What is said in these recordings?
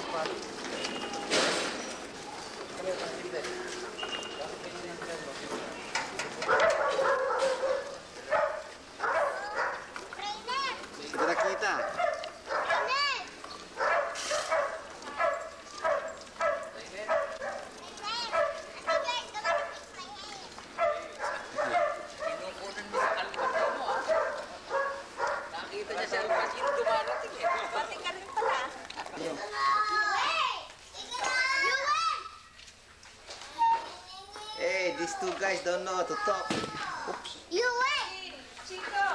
tapat. Kita nakita. Hey, these two guys don't know how to talk. Oops. You win! Chico!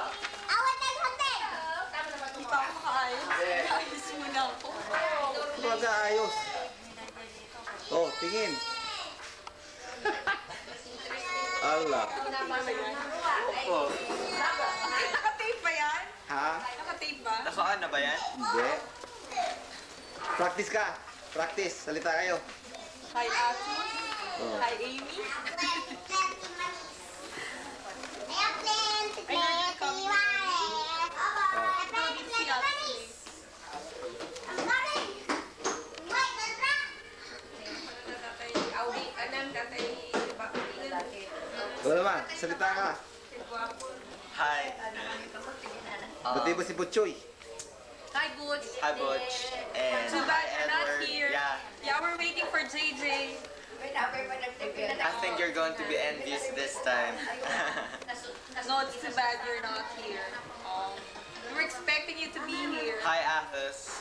Awan na something! Tama naman ito. Kita ako kaayos. Ayos mo na ako. Baga ayos. Oh, tingin. Allah. Opo. Naka-tape ba yan? Ha? Naka-tape ba? Nakaan na ba yan? Hindi. Practice ka. Practice. Salita kayo. Hi, Asus. Oh. Hi, Amy. Wala naman. Salita ka. Hi. Buti ba si Butchoy? Hi, Butch. Hi, Butch. And Too bad you're not Edward. here. Yeah. We're waiting for JJ. I think you're going to be envious this time. No, it's too bad you're not here. We're expecting you to be here. Hi, Athos.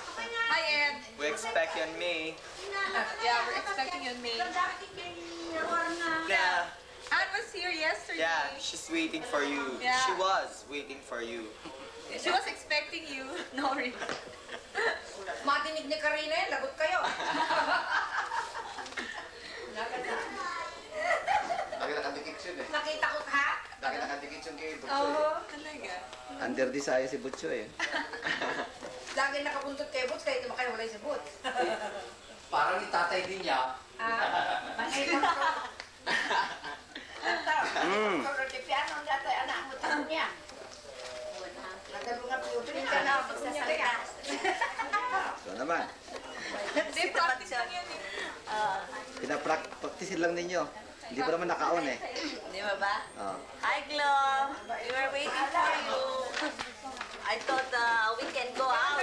Hi, Ed. We expect you and me. Yeah, we're expecting you in May. Yeah. Anne was here yesterday. Yeah, she's waiting for you. Yeah. She was waiting for you. She was expecting you. No, really. Matinig ni Karina yan, lagot kayo. Lagi nakadikit yun eh. Nakita ko ha? Lagi nakadikit yun kay Butchoy. Oo, talaga. Under desire si Butchoy eh. Lagi nakabuntot kay Boots, kaya hindi makahiwalay si Boots. Parang yung tatay din niya. Manay mo ko. Mm. Piano dati, anak mo tanong niya. Nagalungan po yung ka na, magsasalita. So naman. Hindi, practice lang yan eh. Pinapractice lang ninyo. Hindi pa naman naka-on eh. Di ba ba? Oh. Hi, Glo! We were waiting for you. I thought we can go out.